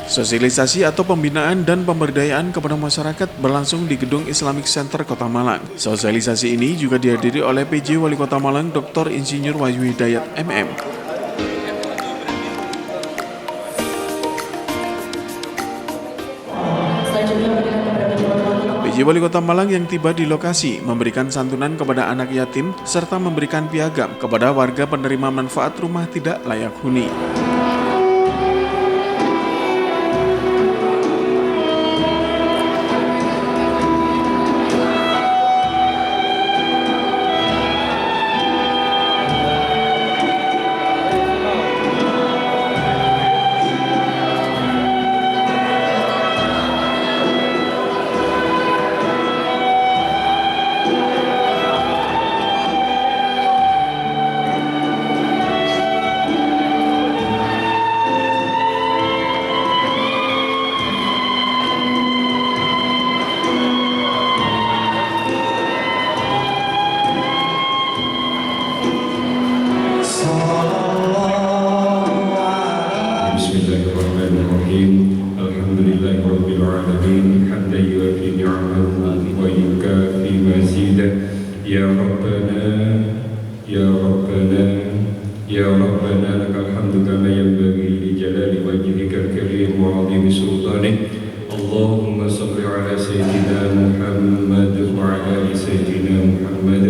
Sosialisasi atau pembinaan dan pemberdayaan kepada masyarakat berlangsung di Gedung Islamic Center Kota Malang. Sosialisasi ini juga dihadiri oleh PJ Wali Kota Malang Dr. Insinyur Wahyu Hidayat MM. PJ Wali Kota Malang yang tiba di lokasi memberikan santunan kepada anak yatim serta memberikan piagam kepada warga penerima manfaat rumah tidak layak huni. Bismillahirrahmanirrahim. Alhamdulillahirabbil alamin. Hamdan yuwafi ni'amahu wa yukafi mazidah. Ya Rabbana, ya Rabbana, ya Rabbana, lakal hamdu kama yanbaghi li jalali wajhikal karim wa 'azimi sultanik. Allahumma shalli ala sayyidina Muhammad wa ala ali sayyidina Muhammad.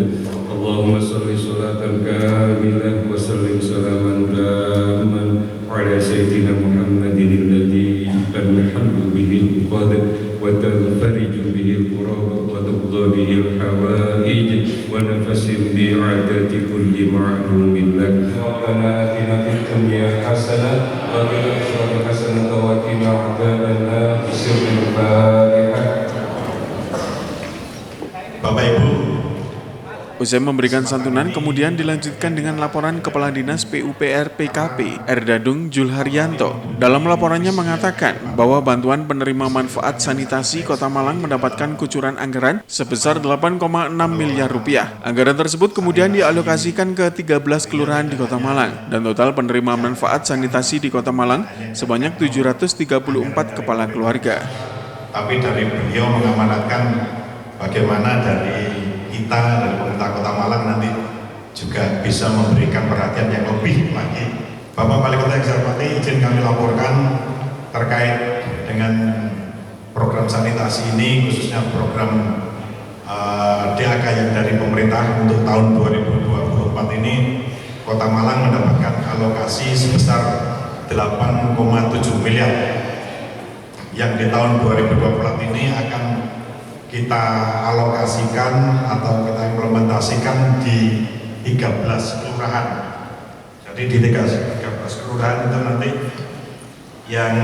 Allahumma shalli salatan kamilah wa sallim salaman tamman ala sayyidina Muhammadin alladhi tanhallu bihi al-qad wa tanfariju bihi al-qurab wa tuqda bihi al-hawaij wa nafasim bi'adati kulli ma'lumin lak. Rabbana atina fid dunya hasanah wa fil akhirati hasanah wa qina adzabannar. Bismillahirrahmanirrahim. Bapak Ibu, Usai memberikan santunan, kemudian dilanjutkan dengan laporan Kepala Dinas PUPR PKP Erdadung Julharyanto. Dalam laporannya mengatakan bahwa bantuan penerima manfaat sanitasi Kota Malang mendapatkan kucuran anggaran sebesar 8,6 miliar rupiah. Anggaran tersebut kemudian dialokasikan ke 13 kelurahan di Kota Malang, dan total penerima manfaat sanitasi di Kota Malang sebanyak 734 kepala keluarga. Tapi dari beliau mengamanatkan bagaimana dari kita dari pemerintah Kota Malang nanti juga bisa memberikan perhatian yang lebih lagi. Bapak Wali Kota yang saya hormati, izin kami laporkan terkait dengan program sanitasi ini, khususnya program DAK yang dari pemerintah untuk tahun 2024 ini. Kota Malang mendapatkan alokasi sebesar 8,7 miliar yang di tahun 2024 ini akan kita alokasikan atau kita implementasikan di 13 kelurahan. Jadi di 13 kelurahan itu nanti yang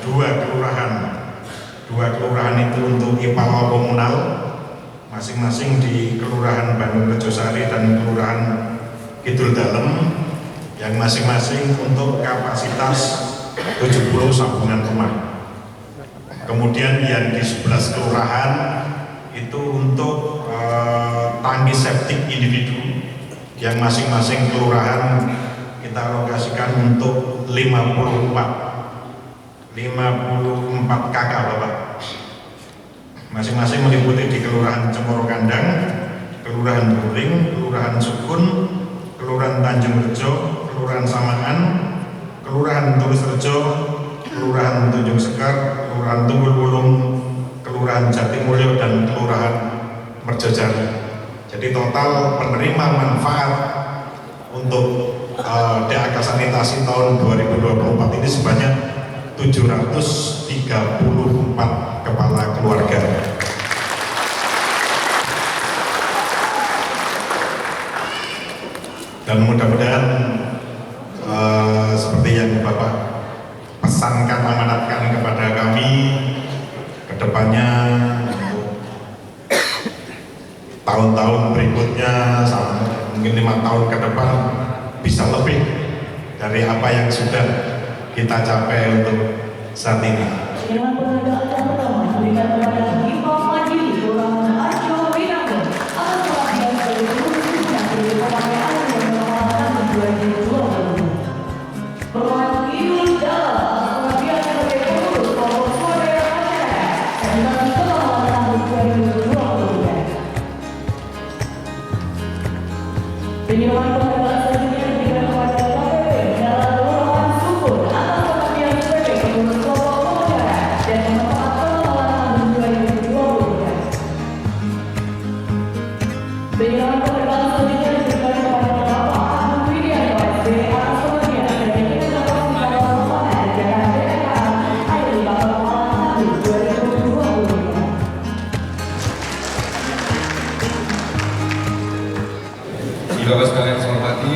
dua kelurahan itu untuk IPAO komunal, masing-masing di Kelurahan Bandung Rejosari dan Kelurahan Kidul Dalem, yang masing-masing untuk kapasitas 70 sambungan rumah. Kemudian yang di 11 kelurahan itu untuk tangki septik individu, yang masing-masing kelurahan kita alokasikan untuk 54 KK Bapak. Masing-masing meliputi di Kelurahan Cemoro Kandang, Kelurahan Buring, Kelurahan Sukun, Kelurahan Tanjung Rejo, Kelurahan Samangan, Kelurahan Tulis Rejo, Kelurahan Tunjung Sekar, Kelurahan Tunggul Wulung, Kelurahan Jatimulyo, dan Kelurahan Merjojari. Jadi total penerima manfaat untuk DAK sanitasi tahun 2024 ini sebanyak 734 kepala keluarga. Dan mudah-mudahan seperti yang Bapak pesankan, amanatkan kepada kami, kedepannya tahun-tahun berikutnya sampai mungkin 5 tahun ke depan bisa lebih dari apa yang sudah kita capai untuk saat ini. Dengan penghargaan yang pertama diberikan kepada Imam Majid Kelurahan Arjo Winanggo atas pengabdian sebagai guru yang diberi pemakaian yang berpengalaman di 2020. Kelurahan Kidul Dalem atas pengabdian sebagai Penyerahan penghargaan selanjutnya diberikan kepada KPP Menara Kelurahan Sukun atas pengabdian sebagai pengurus kelompok pengacara dan pemanfaat pengelolaan tahun 2023. Penyerahan penghargaan selanjutnya diberikan kepada Bapak Agung Widianto SP atas pengabdian sebagai penyelenggaraan kapal lapangan jalan BRA air limbah kapal tahun 2023. Bapak sekalian saya hormati,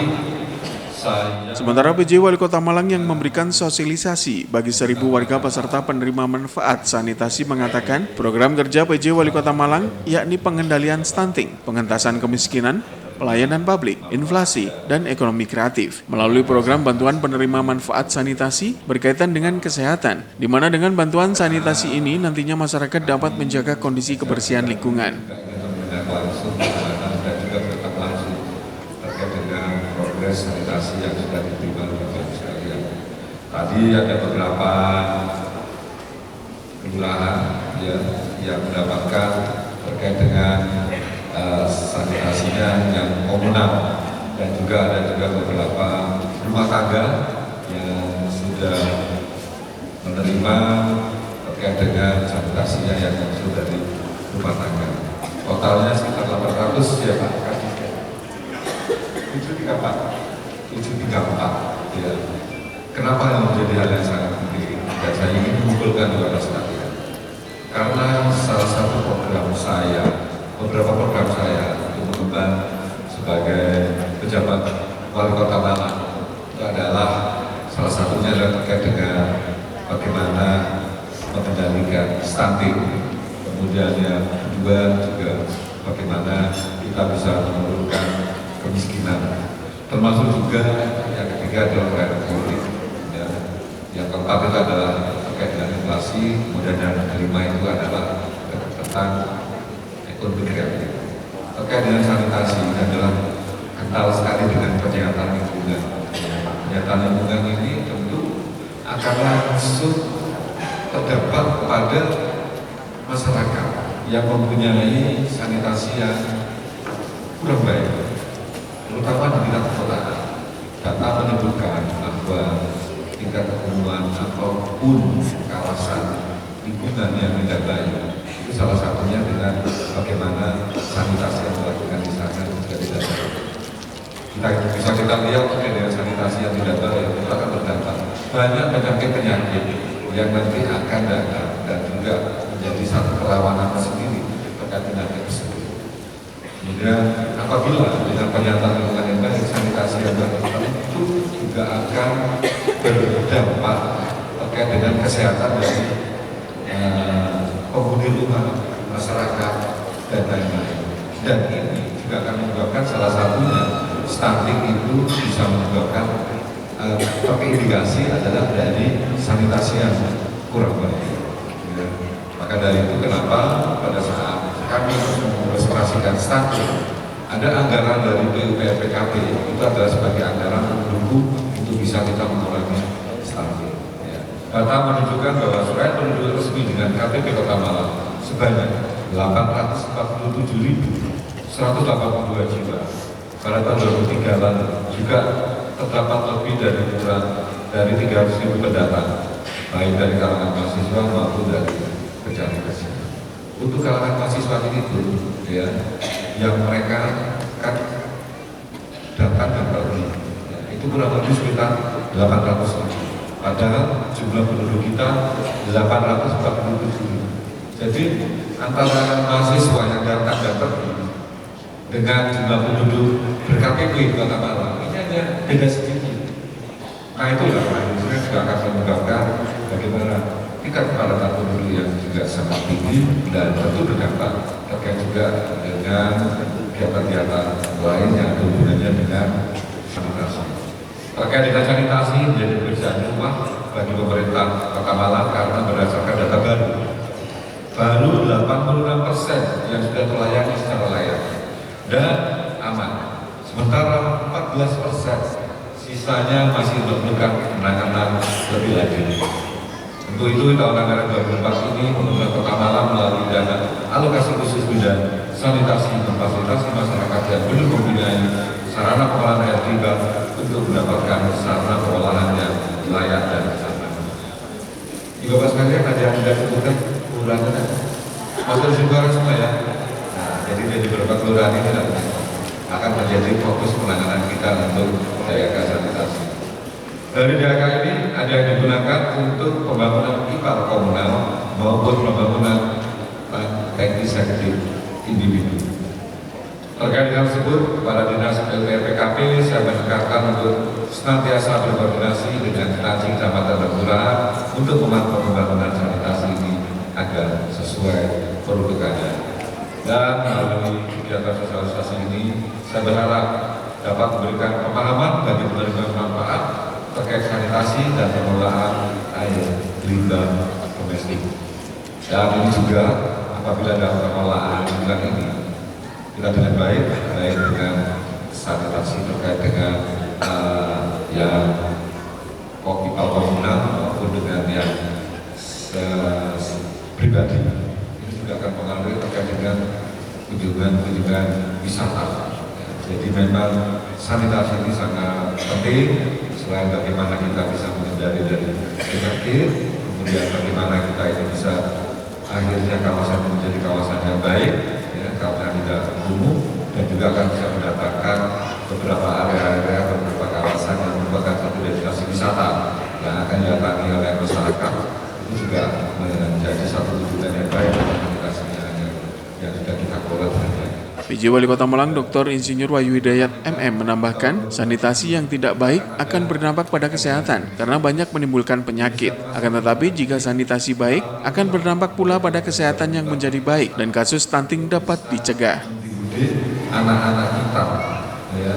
saya Sementara PJ Wali Kota Malang yang memberikan sosialisasi bagi 1.000 warga peserta penerima manfaat sanitasi mengatakan program kerja PJ Wali Kota Malang yakni pengendalian stunting, pengentasan kemiskinan, pelayanan publik, inflasi, dan ekonomi kreatif melalui program bantuan penerima manfaat sanitasi berkaitan dengan kesehatan, di mana dengan bantuan sanitasi ini nantinya masyarakat dapat menjaga kondisi kebersihan lingkungan. mendengar langsung dan juga bertemu langsung terkait dengan progres sanitasi yang sudah diterima oleh Bapak sekalian. Tadi ada beberapa kelurahan yang mendapatkan terkait dengan sanitasinya yang komunal, dan juga ada beberapa rumah tangga yang sudah menerima terkait dengan sanitasinya yang langsung dari rumah tangga. Totalnya sekitar 800 ya Pak. 734 ya. Kenapa yang menjadi hal yang sangat penting? Dan saya ingin mengumpulkan kepada sekalian. Karena salah satu program saya, beberapa program saya untuk mengemban sebagai pejabat wali kota Malang itu adalah salah satunya adalah terkait dengan bagaimana mengendalikan stunting. Kemudian yang kedua juga bagaimana kita bisa menurunkan kemiskinan. Termasuk juga yang ketiga adalah pelayanan publik. Ya. Yang keempat itu adalah terkait dengan inflasi. Kemudian yang kelima itu adalah tentang ekonomi kreatif. Terkait dengan sanitasi ini adalah kental sekali dengan penyihatan lingkungan. Penyihatan lingkungan ini tentu akan langsung terdampak kepada masyarakat yang mempunyai sanitasi yang kurang baik, terutama di tingkat kota. Data menunjukkan bahwa tingkat kumuhan ataupun kawasan lingkungan yang tidak baik itu salah satunya dengan bagaimana sanitasi yang dilakukan di sana juga tidak baik. Kita lihat dengan sanitasi yang tidak baik itu akan berdampak banyak penyakit yang nanti akan datang dan juga menjadi satu perlawanan sendiri terkait penyakit tersebut. Kemudian apabila dengan penyataan lingkungan yang baik, sanitasi yang baik itu juga akan berdampak terkait dengan kesehatan dari penghuni rumah, masyarakat, dan lain-lain. Dan ini juga akan menyebabkan salah satunya stunting itu bisa menyebabkan terindikasi adalah dari sanitasi yang kurang baik. Ya. Maka dari itu kenapa pada saat kami mengoperasikan stunting, ada anggaran dari PUPR PKP itu adalah sebagai anggaran pendukung untuk bisa kita mengurangi stunting. Ya. Data menunjukkan bahwa surat penunjuk resmi dengan KTP Kota Malang sebanyak 847.182 jiwa. Pada tahun 2003 lalu juga terdapat lebih dari kurang dari 300.000 pendatang, baik dari kalangan mahasiswa maupun dari pejabat. Untuk kalangan mahasiswa itu, ya, yang mereka kan datang dan pergi, ya, itu kurang lebih sekitar 800. Padahal jumlah penduduk kita 847. Jadi antara mahasiswa yang datang dan pergi dengan jumlah penduduk ber-KTP Kota Malang ini hanya beda sedikit. Nah itulah akhirnya juga akan menyebabkan bagaimana tingkat kepadatan penduduk yang juga sangat tinggi dan tentu berdampak terkait juga dengan kegiatan-kegiatan lain yang hubungannya dengan sanitasi. Terkait dengan sanitasi menjadi pekerjaan rumah bagi pemerintah Kota Malang karena berdasarkan data baru 86% yang sudah terlayani secara layak dan aman. Sementara 14% sisanya masih memerlukan penanganan lebih lanjut. Untuk itu tahun anggaran 2004 ini pemerintah Kota Malang melalui dana alokasi khusus bidang sanitasi dan fasilitasi masyarakat yang belum mempunyai sarana pengolahan air limbah untuk mendapatkan sarana pengolahan yang layak dan aman. Di Bapak sekalian ada yang tidak sebutkan kelurahan masuk juga semua ya. Nah, jadi dari beberapa kelurahan ini akan menjadi fokus penanganan kita untuk menjaga sanitasi. Dari DAK ini ada yang digunakan untuk pembangunan IPAL komunal maupun pembangunan tangki septic individu. Terkait hal tersebut, kepada Dinas PUPR PKP saya menekankan untuk senantiasa berkoordinasi dengan instansi kecamatan dan kelurahan untuk memantau pembangunan sanitasi ini agar sesuai peruntukannya. Dan melalui kegiatan sosialisasi ini, saya berharap dapat memberikan pemahaman bagi penerima manfaat terkait sanitasi dan pengelolaan air limbah domestik. Dan ini juga apabila dalam pengelolaan limbah ini kita dengan baik dengan sanitasi terkait dengan yang IPAL komunal maupun dengan yang pribadi, ini juga akan mengaruhi terkait dengan kunjungan wisata. Jadi memang sanitasi ini sangat penting. Selain bagaimana kita bisa menghindari dari penyakit, kemudian bagaimana kita ini bisa akhirnya kawasan menjadi kawasan yang baik, ya, kawasan tidak kumuh, dan juga akan bisa mendatangkan beberapa area-area, beberapa kawasan yang merupakan satu destinasi wisata yang akan didatangi oleh masyarakat. Itu juga menjadi satu tujuan yang baik untuk komunikasinya yang sudah kita kelola dengan baik. PJ Wali Kota Malang Dr. Insinyur Wahyu Hidayat MM menambahkan, sanitasi yang tidak baik akan berdampak pada kesehatan karena banyak menimbulkan penyakit. Akan tetapi jika sanitasi baik akan berdampak pula pada kesehatan yang menjadi baik dan kasus stunting dapat dicegah. Anak-anak kita ya,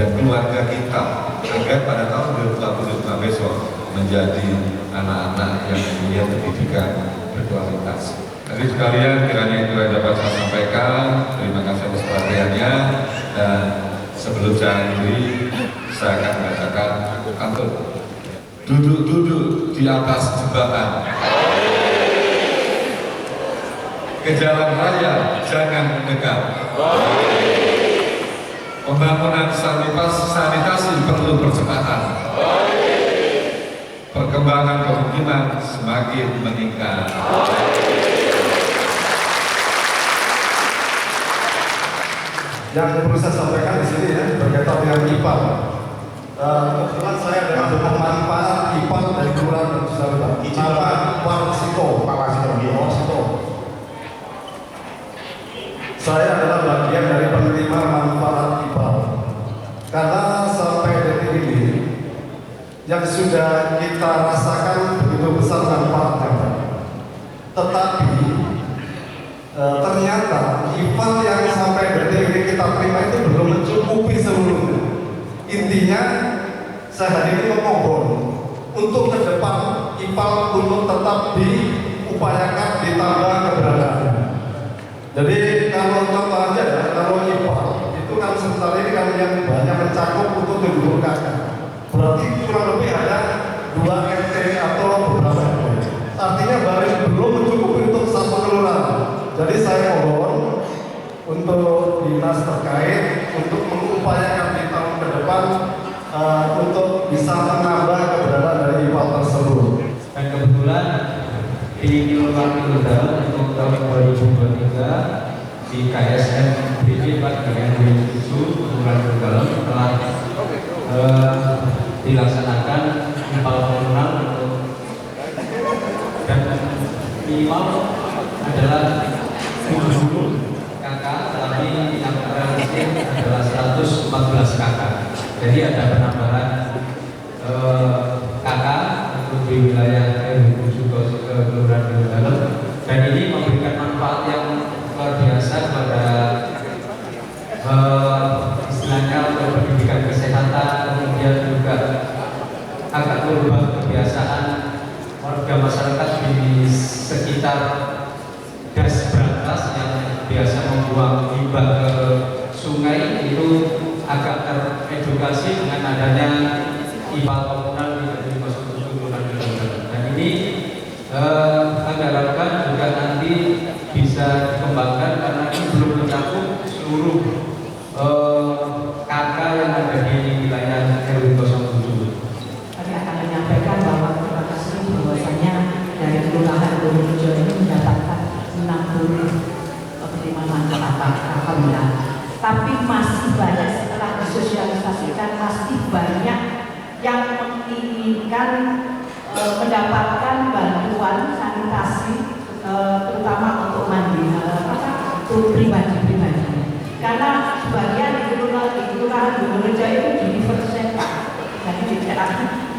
dan keluarga kita agar pada tahun 2025 besok menjadi anak-anak yang mempunyai pendidikan berkualitas. Jadi sekalian, kiranya itu yang dapat saya sampaikan. Terima kasih atas perhatiannya. Dan sebelum saya akhiri, saya akan membacakan pantun. Duduk-duduk di atas jembatan, ke jalan raya jangan mendekat. Pembangunan sanitasi perlu percepatan. Perkembangan pemukiman semakin meningkat. Yang perlu saya sampaikan di sini ya berkaitan dengan IPAL. Kebetulan saya adalah pemanfaat IPAL dari kelurahan dan Susaruta. Nama Warsito. Saya adalah bagian dari penerima manfaat IPAL. Karena sampai detik ini yang sudah kita rasakan begitu besar manfaatnya. Tetapi ternyata IPAL yang sampai detik ini kita terima itu belum mencukupi seluruhnya. Intinya saya hari ini memohon untuk ke depan IPAL untuk tetap diupayakan ditambah keberadaannya. Jadi kalau contoh aja ya, kalau IPAL itu kan sebentar ini kan yang banyak mencakup untuk 70 kakak. Berarti kurang lebih ada 2 RT atau beberapa RT. Artinya belum mencukupi untuk satu kelurahan. Jadi saya mohon untuk dinas terkait untuk mengupayakan di tahun ke depan untuk bisa menambah keberadaan dari IPAL tersebut. Dan kebetulan di Kelurahan Dalam untuk tahun 2023 di KSM BD bagian 27 Kelurahan Dalam telah dilaksanakan IPAL komunal dan minimal adalah 70 kakak, tapi yang realistis adalah 114 kakak. Jadi ada penambahan kakak untuk di wilayah menuju ke Kelurahan Dalam, dan ini memberikan manfaat yang luar biasa kepada istilahnya untuk pendidikan kesehatan, kemudian juga akan merubah kebiasaan warga masyarakat di sekitar gas berantas yang biasa membuang limbah ke sungai itu agak teredukasi dengan adanya IPAL komunal di 07 Kelurahan Dalam. Dan ini kami harapkan juga nanti bisa dikembangkan karena ini belum mencakup seluruh kakak yang ada di wilayah RW 07. Kami akan menyampaikan bahwa terima kasih bahwasanya dari Kelurahan Wonorejo ini mendapatkan 60 penerimaan manfaat, alhamdulillah. Tapi masih banyak, setelah disosialisasikan, masih banyak yang menginginkan mendapatkan bantuan sanitasi, terutama untuk mandi, untuk pribadi-pribadi. Karena sebagian di Kelurahan Wonorejo itu di Persenta, jadi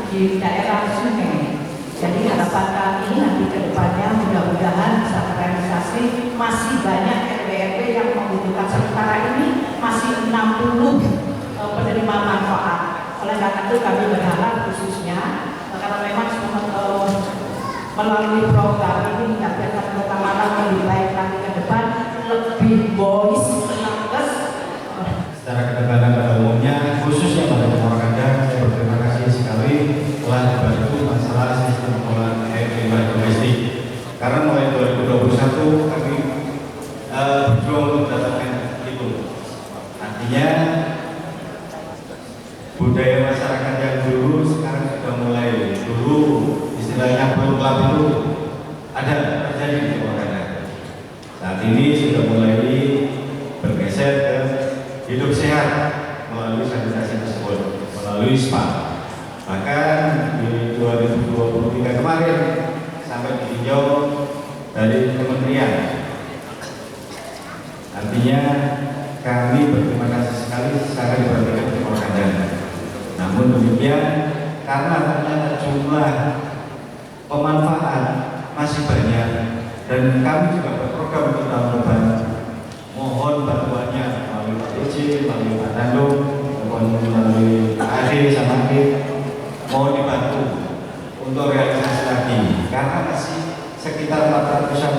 di daerah sungai. Jadi harapan kami nanti ke depannya mudah-mudahan bisa terrealisasi. Masih banyak RW-RW yang membutuhkan, sementara ini masih 60 penerima manfaat. Oleh karena itu kami berharap khususnya karena memang melalui program ini menyampaikan pengamanan lebih baik lagi ke depan, lebih boys, nakes. Secara kedepanan pada umumnya, khususnya pada Purwakarta, saya berterima kasih sekali telah membantu masalah sistem pengelolaan air limbah domestik. Karena mulai 2021 kami berjuang untuk mendapatkan itu. Artinya budaya masyarakat yang dulu sekarang sudah mulai, dulu istilahnya belum itu ada terjadi di Purwakarta. Saat ini sudah mulai bergeser ke hidup sehat melalui sanitasi tersebut, melalui spa. Bahkan di 2023 kemarin sampai ditinjau dari kementerian. Artinya kami berterima kasih sekali sangat diperhatikan di Purwakarta. Namun demikian, karena ternyata jumlah pemanfaat masih banyak dan kami juga berprogram untuk tahun depan, mohon bantuannya melalui Pak Dirjen, melalui Pak Dandung, melalui Pak Ade sama Ade, mohon dibantu untuk realisasi lagi karena masih sekitar 400-an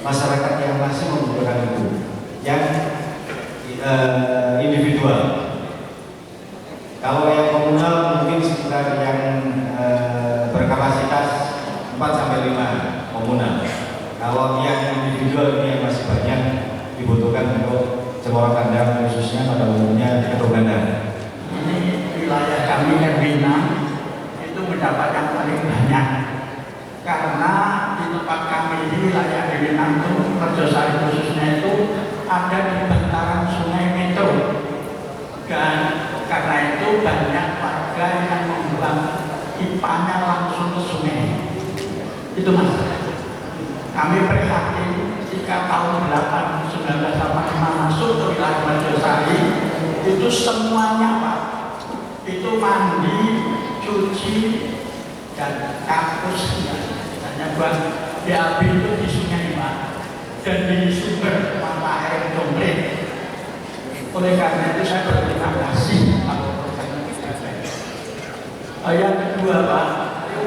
masyarakat yang masih membutuhkan itu, yang individual. Kalau yang komunal mungkin sekitar yang berkapasitas 4-5 komunal. Kalau yang individual ini yang masih banyak dibutuhkan untuk Cemoro Kandang, khususnya pada umumnya di Kedogana. Ini wilayah kami RW 6 itu mendapat yang paling banyak karena di tempat kami di wilayah RW 6 itu Merjosari khususnya itu ada di bantaran Sungai Metro, dan karena itu banyak warga yang membuang pipanya langsung ke sungai. Itu mas, kami prihatin jika tahun 1985 masuk ke wilayah Merjosari itu semuanya Pak, itu mandi, cuci, dan kampus hanya buat BAB itu di sungai Pak, dan di sumber mata air dompet. Oleh karena itu saya berterima kasih yang kedua Pak,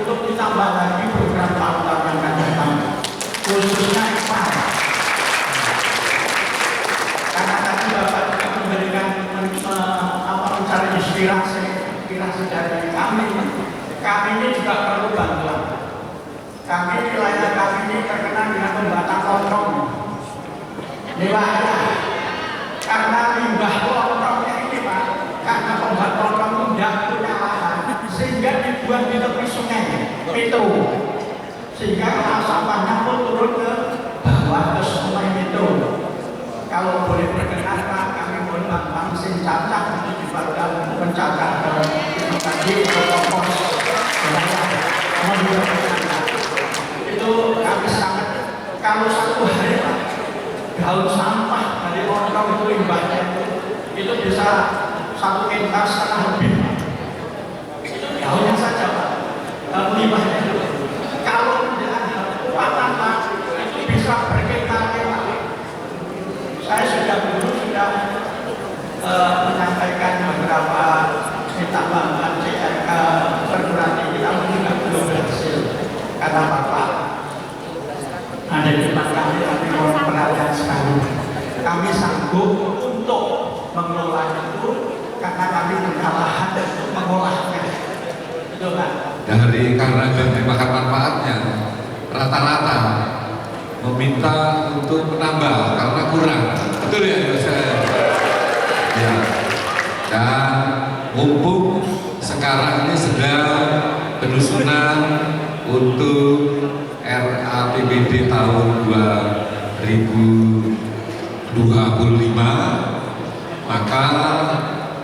untuk ditambah lagi program tahun-tahun yang akan datang, khususnya IPA. Karena tadi Bapak juga memberikan mencari inspirasi dari kami ini juga perlu bantuan. Kami wilayah kami ini terkenal dengan pembuatan lontong. Wilayah karena limbah lontongnya ini Pak, karena pembuat lontong tidak punya lahan, sehingga dibuang di tepi sungai itu, sehingga sampahnya pun turun ke bawah ke sungai itu. Kalau boleh berkenan Pak, kami mohon Bang sing cacah untuk dibuatkan pencacah tadi ke kompos. Itu kami sangat, kalau satu hari Pak, daun sampah dari lontong itu limbahnya itu bisa 1,5 kintal lebih. Itu daunnya saja Pak, limbahnya itu. Kalau tidak ada kekuatan Pak, itu bisa berkintal-kintal. Saya sudah menyampaikan beberapa minta bantuan CRK perguruan tinggi, namun juga belum berhasil karena Bapak ada di depan kami, tapi mohon perhatian sekali. Kami sanggup untuk mengelola itu karena kami punya lahan untuk mengolahnya. Itu Pak. Dari karena dimakan manfaatnya, rata-rata meminta untuk menambah karena kurang. Betul ya, ya. Dan mumpung sekarang ini sedang penyusunan untuk RAPBD tahun 2025, maka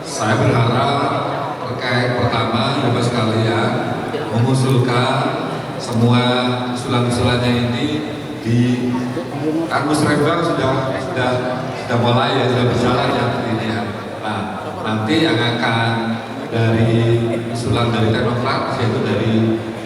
saya berharap terkait pertama Bapak sekalian mengusulkan semua usulan-usulannya ini di Musrembang sudah mulai ya, sudah berjalan ya ini ya. Nah, nanti yang akan dari usulan dari Teknokrat yaitu dari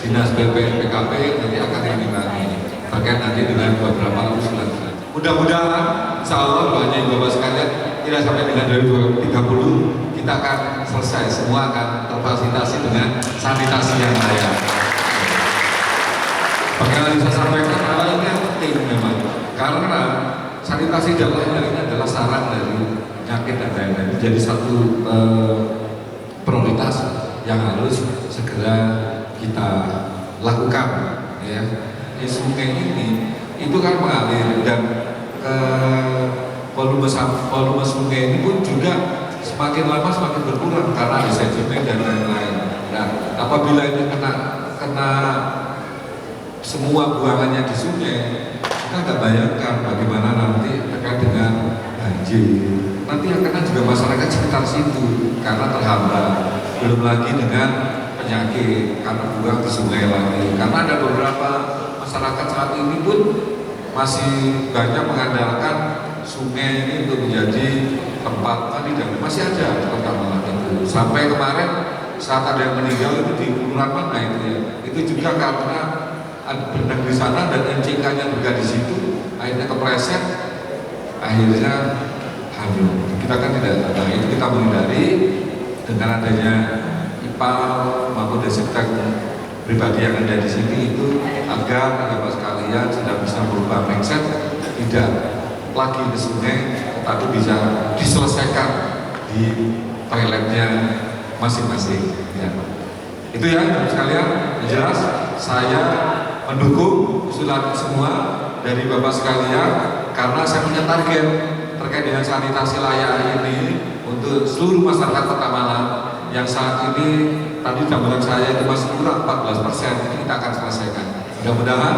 Dinas PUPR PKP nanti akan diimbangi terkait nanti dengan beberapa usulan. Mudah-mudahan insya Allah banyak Bapak sekalian tidak sampai dengan 2030 kita akan selesai, semua akan terfasilitasi dengan sanitasi yang layak. Bagaimana bisa sampaikan awalnya penting memang karena sanitasi dan lain-lain adalah sarang dari penyakit dan lain-lain. Jadi satu prioritas yang harus segera kita lakukan ya. Sungai ini itu kan mengalir dan volume sungai ini pun juga semakin lama semakin berkurang karena ada sedimen dan lain-lain. Nah, apabila ini kena semua buangannya di sungai, kita nggak bayangkan bagaimana nanti terkait dengan banjir. Nanti yang kena juga masyarakat sekitar situ karena terhambat. Belum lagi dengan penyakit karena buang di sungai lagi. Karena ada beberapa masyarakat saat ini pun masih banyak mengandalkan sungai ini untuk menjadi tempat tadi dan masih ada pertamalan itu. Sampai kemarin saat ada yang meninggal itu di kelurahan mana itu ya. Itu juga karena ada berenang di sana dan encingkannya juga di situ, akhirnya kepleset, akhirnya hamil. Kita kan tidak, nah itu kita menghindari dengan adanya IPAL maupun desinfektan pribadi yang ada di sini itu agar Bapak sekalian sudah bisa merubah mindset, tidak lagi ke sungai, tetapi bisa diselesaikan di toiletnya masing-masing. Ya. Itu ya Bapak sekalian, jelas saya mendukung usulan semua dari Bapak sekalian karena saya punya target terkait dengan sanitasi layak ini untuk seluruh masyarakat Kota Malang yang saat ini tadi gambaran saya itu masih kurang 14%, ini kita akan selesaikan. Mudah-mudahan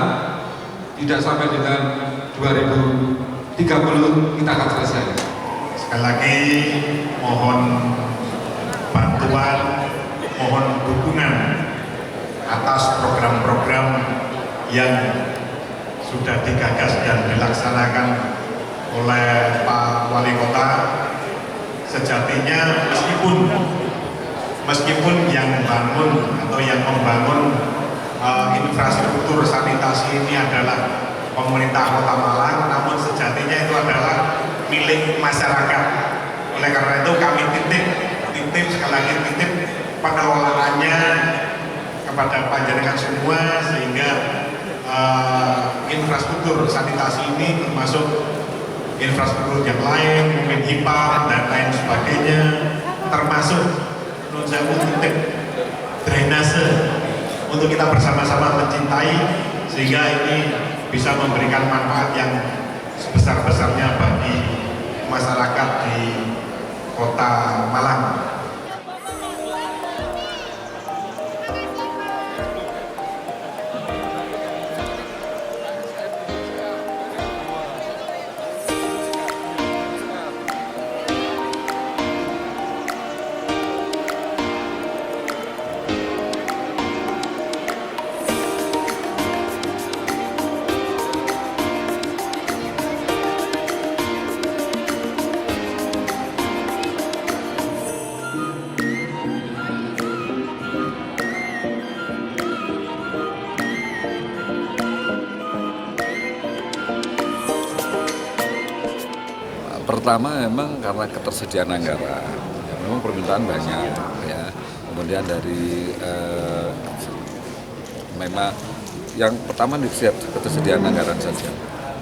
tidak sampai dengan 2030 kita akan selesai. Sekali lagi mohon bantuan, mohon dukungan atas program-program yang sudah digagas dan dilaksanakan oleh Pak Wali Kota. Sejatinya meskipun yang bangun atau yang membangun infrastruktur sanitasi ini adalah pemerintah Kota Malang, namun sejatinya itu adalah milik masyarakat. Oleh karena itu kami titip sekali lagi titip pengelolaannya kepada panjenengan semua sehingga infrastruktur sanitasi ini termasuk infrastruktur yang lain, mungkin HIPA dan lain sebagainya, termasuk titip drainase untuk kita bersama-sama mencintai sehingga ini bisa memberikan manfaat yang sebesar-besarnya bagi masyarakat di Kota Malang. Pertama memang karena ketersediaan anggaran, memang permintaan banyak ya. Kemudian dari memang yang pertama di ketersediaan anggaran saja.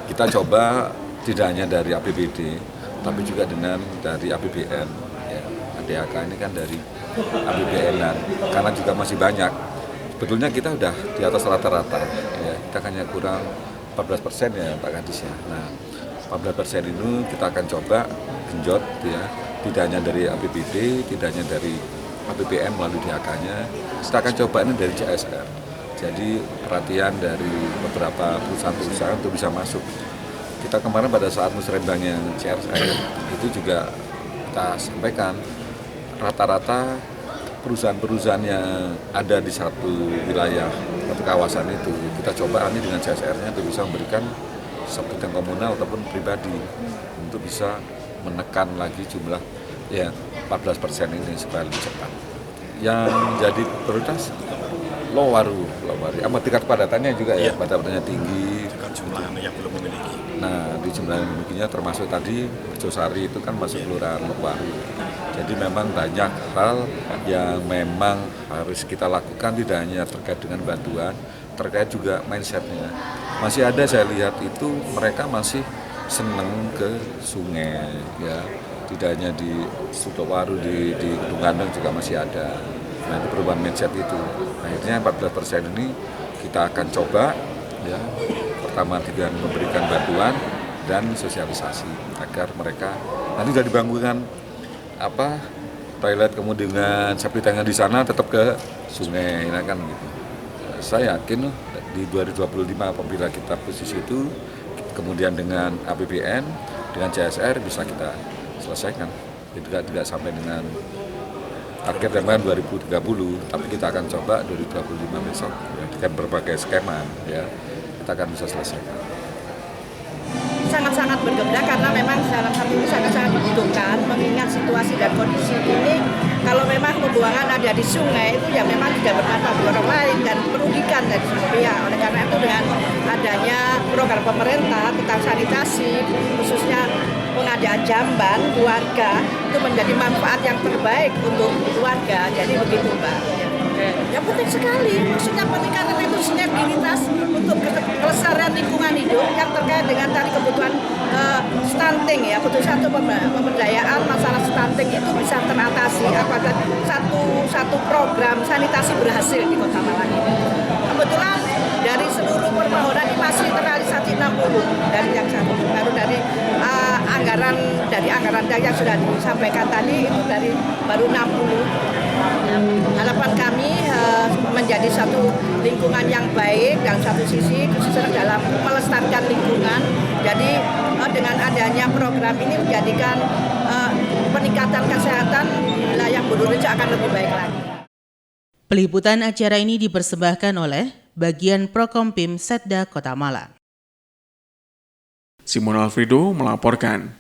Kita coba tidak hanya dari APBD, tapi juga dari APBN. Ya. ADHK ini kan dari APBN-an, karena juga masih banyak. Sebetulnya kita udah di atas rata-rata, ya. Kita hanya kurang 14% ya Pak Kadis ya. Nah, 14% itu kita akan coba genjot ya tidak hanya dari APBD, tidak hanya dari APBN melalui DHK-nya, kita akan coba ini dari CSR. Jadi perhatian dari beberapa perusahaan-perusahaan untuk bisa masuk. Kita kemarin pada saat musrembangnya CSR itu juga kita sampaikan rata-rata perusahaan-perusahaan yang ada di satu wilayah atau kawasan itu kita coba ini dengan CSR-nya untuk bisa memberikan sebutan komunal ataupun pribadi untuk bisa menekan lagi jumlah ya 14% ini supaya lebih cepat. Yang jadi prioritas Lowaru, amat tingkat kepadatannya juga ya, kepadatannya tinggi. Dengan jumlah yang belum memiliki. Nah, di jumlah yang memilikinya termasuk tadi Josari itu kan masuk kelurahan Lowaru. Jadi memang banyak hal yang memang harus kita lakukan, tidak hanya terkait dengan bantuan, terkait juga mindsetnya. Masih ada saya lihat itu mereka masih seneng ke sungai, ya. Tidak hanya di Sutowaru, di Gedung Gandeng juga masih ada. Nah, itu perubahan mindset itu. Akhirnya 14% ini kita akan coba, ya. Pertama dengan memberikan bantuan dan sosialisasi agar mereka nanti sudah dibangunkan toilet kemudian dengan sapi tangan di sana tetap ke sungai, nah kan gitu. Saya yakin di 2025 apabila kita posisi itu kemudian dengan APBN dengan CSR bisa kita selesaikan. Tidak sampai dengan target yang lain 2030, tapi kita akan coba 2025 besok dengan berbagai skema, ya kita akan bisa selesaikan. Sangat-sangat bergembira karena memang dalam satu ini sangat-sangat dibutuhkan mengingat situasi dan kondisi ini. Kalau memang pembuangan ada di sungai itu ya memang tidak bermanfaat bagi orang lain dan merugikan dari semua pihak. Oleh karena itu dengan adanya program pemerintah tentang sanitasi khususnya pengadaan jamban keluarga itu menjadi manfaat yang terbaik untuk keluarga. Jadi begitu Mbak. Ya penting sekali, maksudnya penting karena itu sinergitas untuk kelestarian lingkungan hidup yang terkait dengan tadi kebutuhan stunting ya, satu pemberdayaan masalah stunting itu bisa teratasi apabila satu program sanitasi berhasil di Kota Malang ini. Kebetulan dari seluruh permohonan ini masih terrealisasi 60 dari yang satu, baru dari anggaran yang sudah disampaikan tadi itu baru 60. Harapan kami menjadi satu lingkungan yang baik dan satu sisi khususnya dalam melestarikan lingkungan. Jadi dengan adanya program ini menjadikan peningkatan kesehatan di wilayah Bodorejo akan lebih baik lagi. Peliputan acara ini dipersembahkan oleh Bagian Prokompim Setda Kota Malang. Simon Alfredo melaporkan.